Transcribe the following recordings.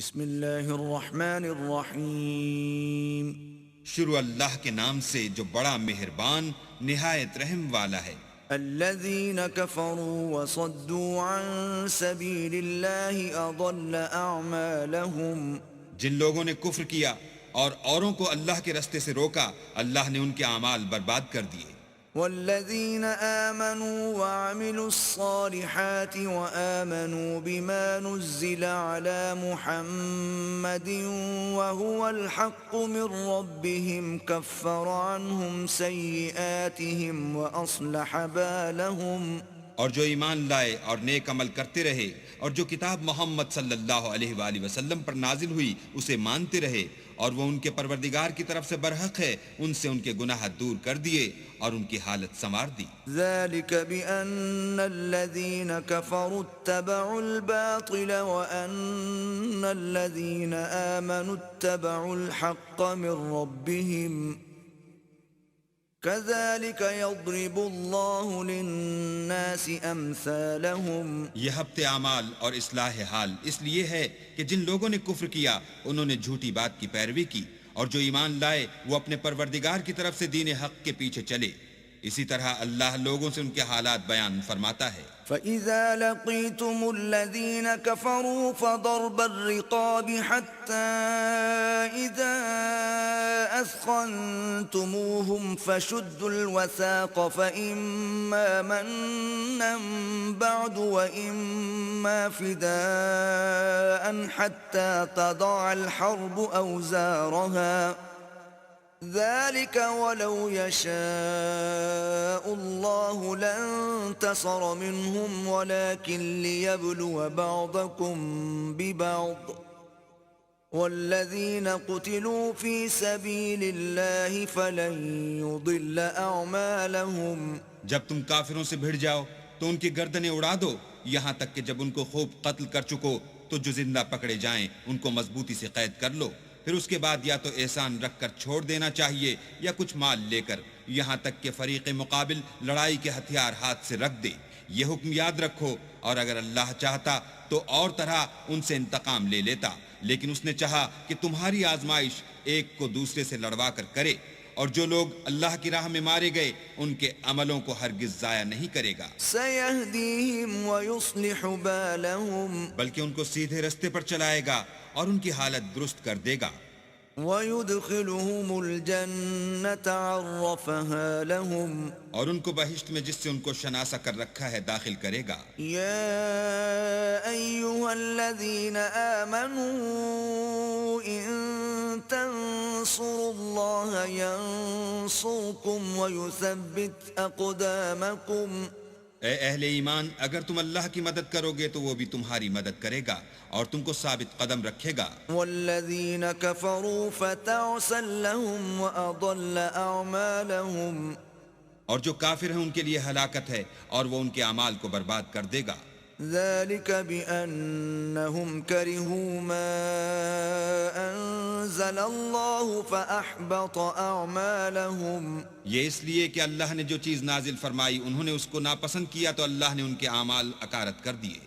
بسم اللہ الرحمن الرحیم۔ شروع اللہ کے نام سے جو بڑا مہربان نہایت رحم والا ہے۔ الذین کفروا وصدوا عن سبیل اللہ اضل اعمالهم۔ جن لوگوں نے کفر کیا اور اوروں کو اللہ کے رستے سے روکا، اللہ نے ان کے اعمال برباد کر دیے۔ والذین آمنوا وعملوا الصالحات وآمنوا بما نزل على محمد وهو الحق من ربهم كفر عنهم سيئاتهم وأصلح بالهم۔ اور جو ایمان لائے اور نیک عمل کرتے رہے اور جو کتاب محمد صلی اللہ علیہ وآلہ وسلم پر نازل ہوئی اسے مانتے رہے اور وہ ان کے پروردگار کی طرف سے برحق ہے، ان سے ان کے گناہ دور کر دیے اور ان کی حالت سنوار دی۔ ذلك بأن الذين كفروا اتبعوا الباطل وأن الذين آمنوا اتبعوا الحق من ربهم كذلك يضرب الله للناس أمثالهم۔ یہ ہفت اعمال اور اصلاح حال اس لیے ہے کہ جن لوگوں نے کفر کیا انہوں نے جھوٹی بات کی پیروی کی، اور جو ایمان لائے وہ اپنے پروردگار کی طرف سے دین حق کے پیچھے چلے۔ اسی طرح اللہ لوگوں سے ان کے حالات بیان فرماتا ہے۔ فَإِذَا لَقِيتُمُ الَّذِينَ كَفَرُوا فَضَرْبَ الرِّقَابِ حَتَّى إِذَا أَثْخَنْتُمُوهُمْ فَشُدُّوا الْوَثَاقَ فَإِمَّا مَنًّا بَعْدُ وَإِمَّا فِدَاءً حَتَّى تَضَعَ الْحَرْبُ أَوْزَارَهَا ذلك ولو يشاء الله لانتصر منهم ولكن ليبلو بعضكم ببعض والذين قتلوا في سبيل الله فلن يضل أعمالهم۔ جب تم کافروں سے بھڑ جاؤ تو ان کی گردنیں اڑا دو، یہاں تک کہ جب ان کو خوب قتل کر چکو تو جو زندہ پکڑے جائیں ان کو مضبوطی سے قید کر لو، پھر اس کے بعد یا تو احسان رکھ کر چھوڑ دینا چاہیے یا کچھ مال لے کر، یہاں تک کہ فریق مقابل لڑائی کے ہتھیار ہاتھ سے رکھ دے۔ یہ حکم یاد رکھو، اور اگر اللہ چاہتا تو اور طرح ان سے انتقام لے لیتا، لیکن اس نے چاہا کہ تمہاری آزمائش ایک کو دوسرے سے لڑوا کر کرے، اور جو لوگ اللہ کی راہ میں مارے گئے ان کے عملوں کو ہرگز ضائع نہیں کرے گا، سيهديهم ويصلح بالهم۔ بلکہ ان کو سیدھے رستے پر چلائے گا اور ان کی حالت درست کر دے گا۔ ويدخلهم الجنة عرفها لهم۔ اور ان کو بہشت میں جس سے ان کو شناسا کر رکھا ہے داخل کرے گا۔ يا أيها الذين آمنوا إن تنصروا الله ينصركم ويثبت أقدامكم۔ اے اہل ایمان، اگر تم اللہ کی مدد کرو گے تو وہ بھی تمہاری مدد کرے گا اور تم کو ثابت قدم رکھے گا۔ والذين كفروا فتعسا لهم وأضل أعمالهم۔ اور جو کافر ہیں ان کے لیے ہلاکت ہے اور وہ ان کے اعمال کو برباد کر دے گا۔ ذلك بأنهم كرهوا ما أنزل الله فأحبط أعمالهم۔ یہ اس لیے کہ اللہ نے جو چیز نازل فرمائی انہوں نے اس کو ناپسند کیا تو اللہ نے ان کے اعمال اکارت کر دیے۔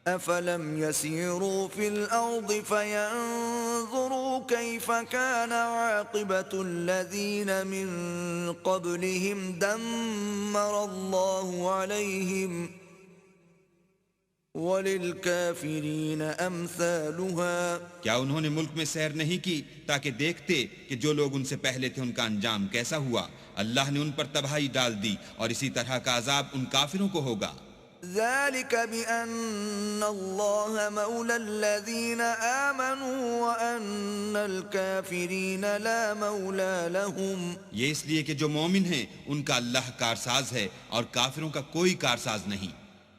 أفلم يسيروا في الأرض فينظروا كيف كان عاقبة الذين من قبلهم دمر الله عليهم وَلِلْكَافِرِينَ أَمْثَالُهَا۔ کیا انہوں نے ملک میں سیر نہیں کی تاکہ دیکھتے کہ جو لوگ ان سے پہلے تھے ان کا انجام کیسا ہوا؟ اللہ نے ان پر تباہی ڈال دی اور اسی طرح کا عذاب ان کافروں کو ہوگا۔ ذَلِكَ بِأَنَّ اللَّهَ مَوْلَى الَّذِينَ آمَنُوا وَأَنَّ الْكَافِرِينَ لَا مَوْلَى لَهُمْ۔ یہ اس لیے کہ جو مومن ہیں ان کا اللہ کارساز ہے اور کافروں کا کوئی کارساز نہیں۔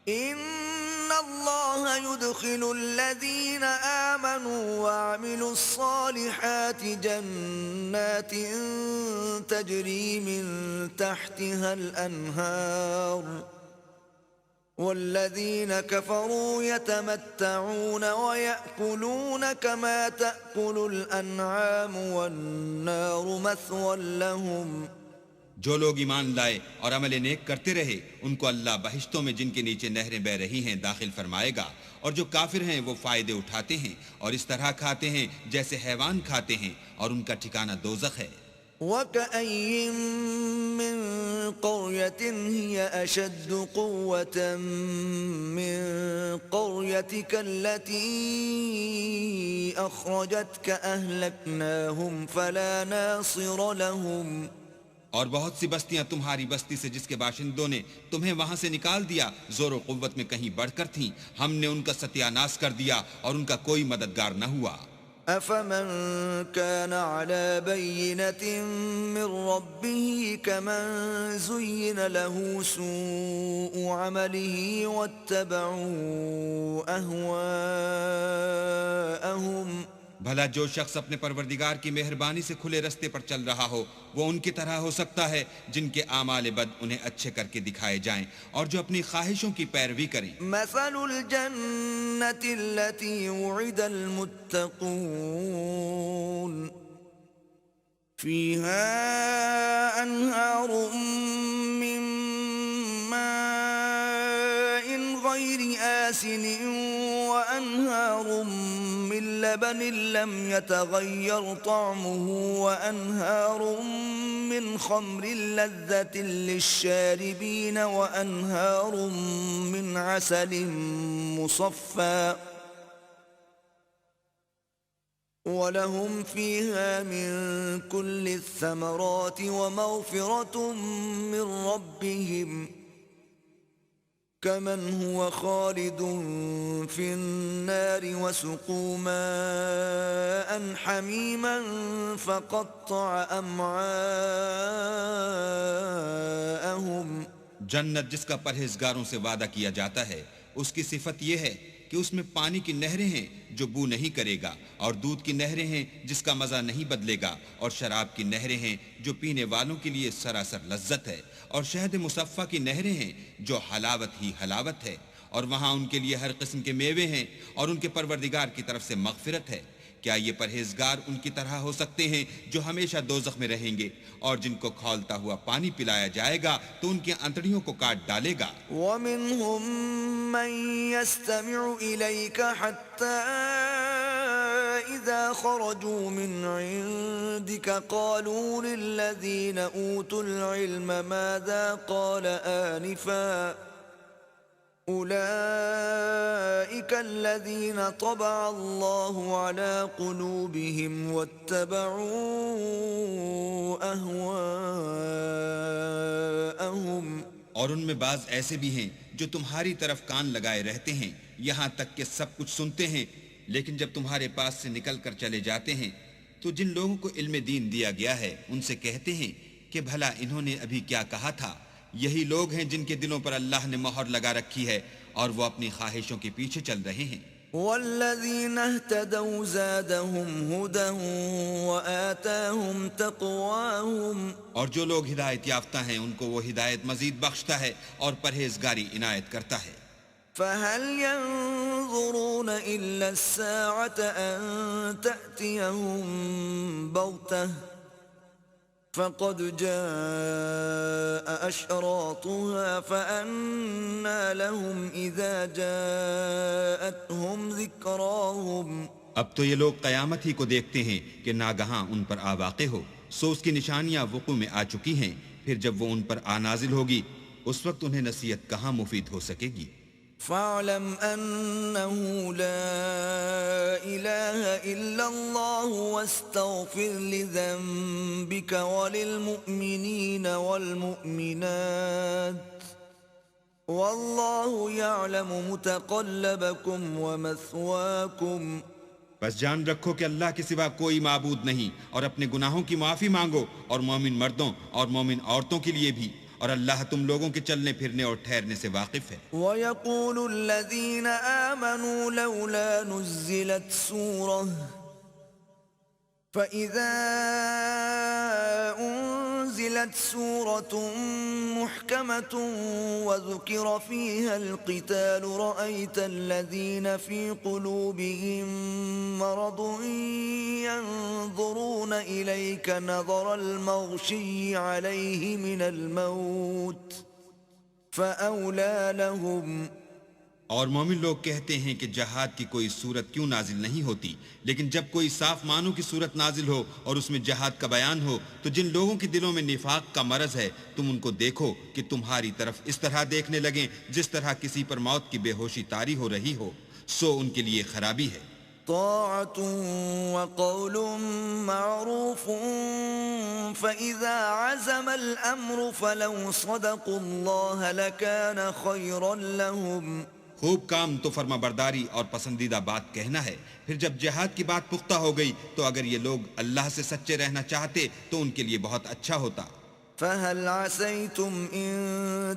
إِنَّ اللَّهَ يُدْخِلُ الَّذِينَ آمَنُوا وَعَمِلُوا الصَّالِحَاتِ جَنَّاتٍ تَجْرِي مِن تَحْتِهَا الْأَنْهَارُ وَالَّذِينَ كَفَرُوا يَتَمَتَّعُونَ وَيَأْكُلُونَ كَمَا تَأْكُلُ الْأَنْعَامُ وَالنَّارُ مَثْوًى لَهُمْ۔ جو لوگ ایمان لائے اور عمل نیک کرتے رہے ان کو اللہ بہشتوں میں جن کے نیچے نہریں بہ رہی ہیں داخل فرمائے گا، اور جو کافر ہیں وہ فائدے اٹھاتے ہیں اور اس طرح کھاتے ہیں جیسے حیوان کھاتے ہیں، اور ان کا ٹھکانہ دوزخ ہے۔ وكأي من قرية هي أشد قوة من قريتك التي أخرجتك أهلكناهم فلا ناصر لهم اور بہت سی بستیاں تمہاری بستی سے جس کے باشندوں نے تمہیں وہاں سے نکال دیا زور و قوت میں کہیں بڑھ کر تھیں، ہم نے ان کا ستیہ ناش کر دیا اور ان کا کوئی مددگار نہ ہوا۔ أفمن كان على بينة من ربه كمن زين له سوء عمله واتبعوا أهواءهم بھلا جو شخص اپنے پروردگار کی مہربانی سے کھلے رستے پر چل رہا ہو وہ ان کی طرح ہو سکتا ہے جن کے اعمال بد انہیں اچھے کر کے دکھائے جائیں اور جو اپنی خواہشوں کی پیروی کریں۔ مثل الجنة التي وعد المتقون فيها أنهار من ماء غير آسن وأنهار من لبن لم يتغير طعمه وأنهار من خمر لذة للشاربين وأنهار من عسل مصفى ولهم فيها من كل الثمرات ومغفرة من ربهم كمن هو خالد في النار وسقوا ماء حميما فقطع أمعاءهم۔ جنت جس کا پرہیزگاروں سے وعدہ کیا جاتا ہے اس کی صفت یہ ہے کہ اس میں پانی کی نہریں ہیں جو بو نہیں کرے گا، اور دودھ کی نہریں ہیں جس کا مزہ نہیں بدلے گا، اور شراب کی نہریں ہیں جو پینے والوں کے لیے سراسر لذت ہے، اور شہد مصفہ کی نہریں ہیں جو حلاوت ہی حلاوت ہے، اور وہاں ان کے لیے ہر قسم کے میوے ہیں اور ان کے پروردگار کی طرف سے مغفرت ہے۔ کیا یہ پرہیزگار ان کی طرح ہو سکتے ہیں جو ہمیشہ دوزخ میں رہیں گے اور جن کو کھولتا ہوا پانی پلایا جائے گا تو ان کی انتڑیوں کو کاٹ ڈالے گا۔ وَمِنْهُمْ مَنْ يَسْتَمِعُ إِلَيْكَ حَتَّى إِذَا خَرَجُوا مِنْ عِنْدِكَ قَالُوا لِلَّذِينَ أُوتُوا الْعِلْمَ مَاذَا قَالَ آنِفًا أولئك الذين طبع الله على قلوبهم واتبعوا أهواءهم۔ اور ان میں بعض ایسے بھی ہیں جو تمہاری طرف کان لگائے رہتے ہیں یہاں تک کہ سب کچھ سنتے ہیں، لیکن جب تمہارے پاس سے نکل کر چلے جاتے ہیں تو جن لوگوں کو علم دین دیا گیا ہے ان سے کہتے ہیں کہ بھلا انہوں نے ابھی کیا کہا تھا۔ یہی لوگ ہیں جن کے دلوں پر اللہ نے مہر لگا رکھی ہے اور وہ اپنی خواہشوں کے پیچھے چل رہے ہیں۔ والذین اہتدوا زادهم هدى وآتاهم تقواهم۔ اور جو لوگ ہدایت یافتہ ہیں ان کو وہ ہدایت مزید بخشتا ہے اور پرہیزگاری عنایت کرتا ہے۔ فهل ينظرون إلا الساعة أن تأتيهم بغتة فقد جاء أشراطها فأنى لهم إذا جاءتهم ذكراهم۔ اب تو یہ لوگ قیامت ہی کو دیکھتے ہیں کہ ناگہاں ان پر آ واقع ہو، سو اس کی نشانیاں وقوع میں آ چکی ہیں، پھر جب وہ ان پر آ نازل ہوگی اس وقت انہیں نصیحت کہاں مفید ہو سکے گی۔ فاعلم أنه لا إله إلا الله واستغفر لذنبك وللمؤمنين والمؤمنات والله يعلم متقلبكم ومثواكم۔ بس جان رکھو کہ اللہ کے سوا کوئی معبود نہیں، اور اپنے گناہوں کی معافی مانگو، اور مومن مردوں اور مومن عورتوں کے لیے بھی، اور اللہ تم لوگوں کے چلنے پھرنے اور ٹھہرنے سے واقف ہے۔ وَيَقُولُ الَّذِينَ آمَنُوا لَوْلَا نُزِّلَتْ سُورَةٌ فإذا أنزلت سورة محكمة وذكر فيها القتال رأيت الذين في قلوبهم مرض ينظرون إليك نظر المغشي عليه من الموت فأولى لهم. اور مومن لوگ کہتے ہیں کہ جہاد کی کوئی صورت کیوں نازل نہیں ہوتی، لیکن جب کوئی صاف معنوں کی صورت نازل ہو اور اس میں جہاد کا بیان ہو تو جن لوگوں کے دلوں میں نفاق کا مرض ہے تم ان کو دیکھو کہ تمہاری طرف اس طرح دیکھنے لگیں جس طرح کسی پر موت کی بے ہوشی طاری ہو رہی ہو، سو ان کے لیے خرابی ہے. طاعة وقول معروف فإذا عزم الأمر فلو صدقوا الله لكان خيرا لهم. خوب کام تو فرما برداری اور پسندیدہ بات کہنا ہے، پھر جب جہاد کی بات پختہ ہو گئی تو اگر یہ لوگ اللہ سے سچے رہنا چاہتے تو ان کے لیے بہت اچھا ہوتا. فهل عسيتم إن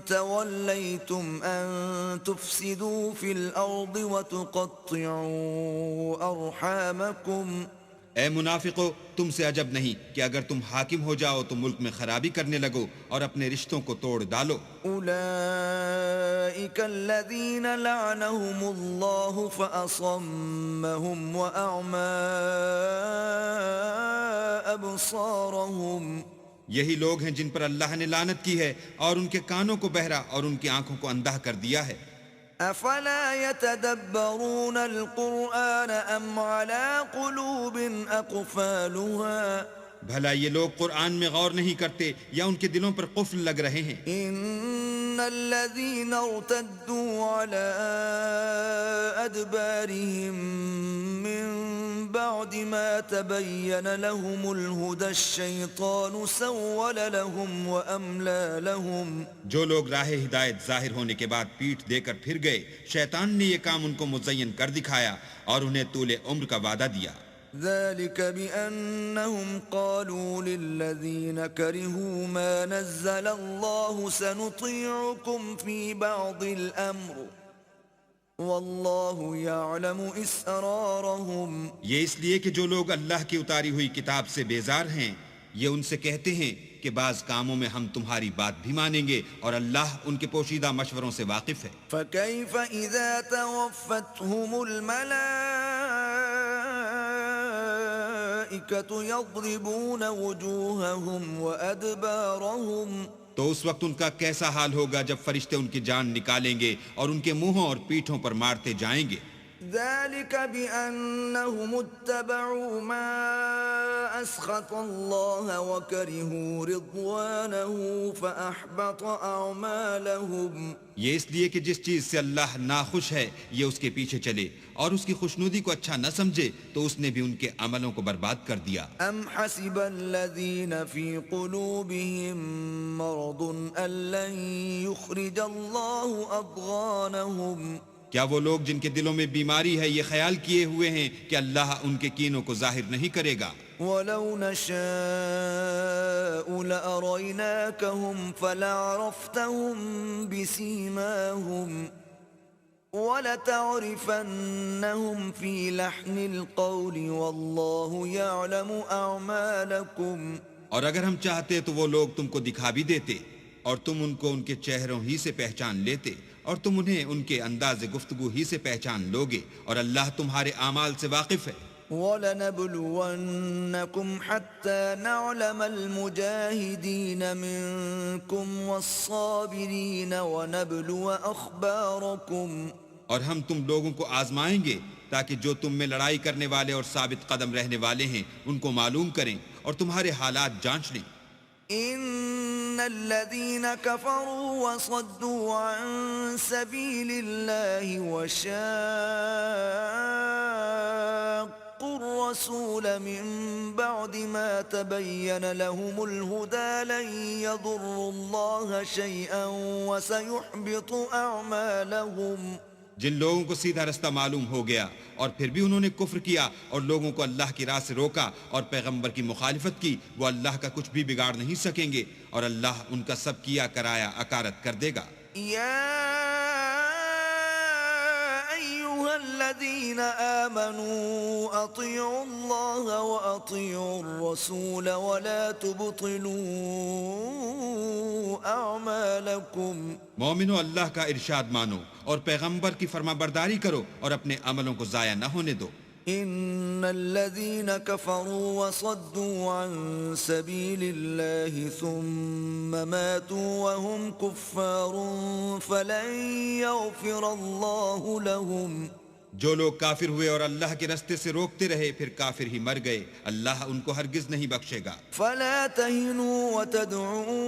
توليتم أن تفسدوا في الأرض وتقطعوا أرحامكم. اے منافقو، تم سے عجب نہیں کہ اگر تم حاکم ہو جاؤ تو ملک میں خرابی کرنے لگو اور اپنے رشتوں کو توڑ ڈالو. أولئك الذين لعنهم الله فأصمهم وأعمى أبصارهم. یہی لوگ ہیں جن پر اللہ نے لعنت کی ہے اور ان کے کانوں کو بہرا اور ان کی آنکھوں کو اندھا کر دیا ہے. افلا يتدبرون القرآن ام على قلوب اقفالها. بھلا یہ لوگ قرآن میں غور نہیں کرتے یا ان کے دلوں پر قفل لگ رہے ہیں؟ ان الذين ارتدوا على ادبارهم من بعد ما تبين لهم الهدى الشيطان سول لهم واملى لهم. جو لوگ راہ ہدایت ظاہر ہونے کے بعد پیٹھ دے کر پھر گئے، شیطان نے یہ کام ان کو مزین کر دکھایا اور انہیں طول عمر کا وعدہ دیا. ذلك بأنهم قالوا للذين كرهوا ما نزل الله سنطيعكم في بعض الأمر والله يعلم إسرارهم. یہ اس لیے کہ جو لوگ اللہ کی اتاری ہوئی کتاب سے بیزار ہیں یہ ان سے کہتے ہیں کہ بعض کاموں میں ہم تمہاری بات بھی مانیں گے اور اللہ ان کے پوشیدہ مشوروں سے واقف ہے. فكيف إذا توفتهم الملائكة يضربون وجوههم وأدبارهم. تو اس وقت ان کا کیسا حال ہوگا جب فرشتے ان کی جان نکالیں گے اور ان کے منہوں اور پیٹھوں پر مارتے جائیں گے. ذلك بأنهم اتبعوا ما أسخط الله وكرهوا رضوانه فأحبط أعمالهم. یہ اس لیے کہ جس چیز سے اللہ ناخوش ہے یہ اس کے پیچھے چلے اور اس کی خوشنودی کو اچھا نہ سمجھے تو اس نے بھی ان کے عملوں کو برباد کر دیا. ام حسب الذين في قلوبهم مرض أن لن يخرج الله أضغانهم. کیا وہ لوگ جن کے دلوں میں بیماری ہے یہ خیال کیے ہوئے ہیں کہ اللہ ان کے کینوں کو ظاہر نہیں کرے گا؟ وَلَوْ نَشَاءُ لَأَرَيْنَاكَهُمْ فَلَعَرَفْتَهُمْ بِسِيمَاهُمْ وَلَتَعْرِفَنَّهُمْ فِي لَحْنِ الْقَوْلِ وَاللَّهُ يَعْلَمُ أَعْمَالَكُمْ. اور اگر ہم چاہتے تو وہ لوگ تم کو دکھا بھی دیتے اور تم ان کو ان کے چہروں ہی سے پہچان لیتے اور تم انہیں ان کے انداز گفتگو ہی سے پہچان لوگے اور اللہ تمہارے اعمال سے واقف ہے. وَلَنَبْلُوَنَّكُمْ حَتَّى نَعْلَمَ الْمُجَاهِدِينَ مِنْكُمْ وَالصَّابِرِينَ وَنَبْلُوَ أَخْبَارَكُمْ. اور ہم تم لوگوں کو آزمائیں گے تاکہ جو تم میں لڑائی کرنے والے اور ثابت قدم رہنے والے ہیں ان کو معلوم کریں اور تمہارے حالات جانچ لیں. ان الذين كفروا وصدوا عن سبيل الله وشاقوا الرسول من بعد ما تبين لهم الهدى لن يضروا الله شيئا وسيحبط اعمالهم. جن لوگوں کو سیدھا رستہ معلوم ہو گیا اور پھر بھی انہوں نے کفر کیا اور لوگوں کو اللہ کی راہ سے روکا اور پیغمبر کی مخالفت کی، وہ اللہ کا کچھ بھی بگاڑ نہیں سکیں گے اور اللہ ان کا سب کیا کرایا اکارت کر دے گا. یا أيها الذين آمنوا أطيعوا الله وأطيعوا الرسول ولا تبطلوا أعمالكم مومنو، اللہ کا ارشاد مانو اور پیغمبر کی فرما برداری کرو اور اپنے عملوں کو ضائع نہ ہونے دو. إن الذين كفروا وصدوا عن سبيل الله ثم ماتوا وهم كفار فلن يغفر الله لهم. جو لوگ کافر ہوئے اور اللہ کے رستے سے روکتے رہے پھر کافر ہی مر گئے، اللہ ان کو ہرگز نہیں بخشے گا. فلا تهنوا وتدعوا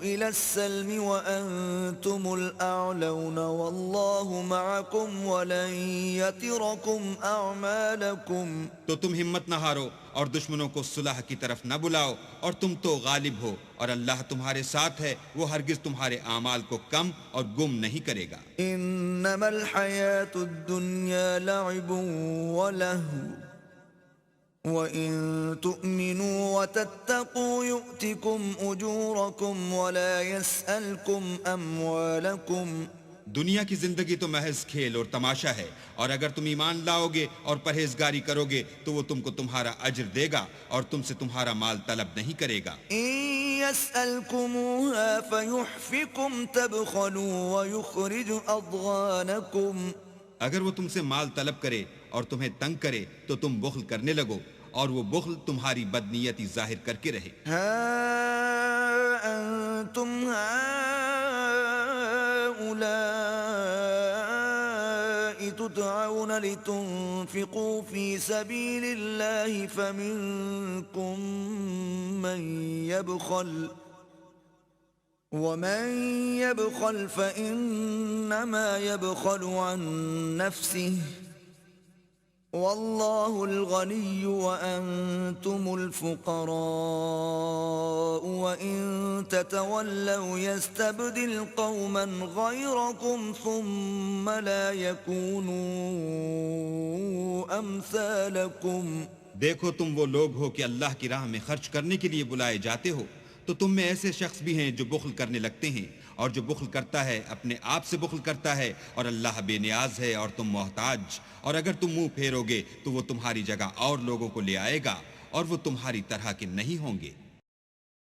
إلى السلم وأنتم الأعلون والله معكم ولن يتركم أعمالكم. تو تم ہمت نہ ہارو اور دشمنوں کو صلح کی طرف نہ بلاؤ، اور تم تو غالب ہو اور اللہ تمہارے ساتھ ہے، وہ ہرگز تمہارے اعمال کو کم اور گم نہیں کرے گا. انما الحياة الدنيا لعب ولهو وإن تؤمنوا وتتقوا يؤتكم أجوركم ولا يسألكم أموالكم. دنیا کی زندگی تو محض کھیل اور تماشا ہے، اور اگر تم ایمان لاؤ گے اور پرہیزگاری کرو گے تو وہ تم کو تمہارا اجر دے گا اور تم سے تمہارا مال طلب نہیں کرے گا. إن يسألكموها فيحفكم تبخلوا ويخرج أضغانكم. اگر وہ تم سے مال طلب کرے اور تمہیں تنگ کرے تو تم بخل کرنے لگو، اور وہ بخل تمہاری بدنیتی ظاہر کر کے رہے. ها أنتم هؤلاء تدعون لتنفقوا في سبيل الله فمنكم من يبخل ومن يبخل فإنما يبخل عن نفسه والله الغني وأنتم الفقراء وإن تتولوا يستبدل قوما غيركم ثم لا يكونوا أمثالكم. دیکھو تم وہ لوگ ہو کہ اللہ کی راہ میں خرچ کرنے کے لیے بلائے جاتے ہو، تو تم میں ایسے شخص بھی ہیں جو بخل کرنے لگتے ہیں، اور جو بخل کرتا ہے اپنے آپ سے بخل کرتا ہے، اور اللہ بے نیاز ہے اور تم محتاج. اور اگر تم منہ پھیرو گے تو وہ تمہاری جگہ اور لوگوں کو لے آئے گا، اور وہ تمہاری طرح کے نہیں ہوں گے.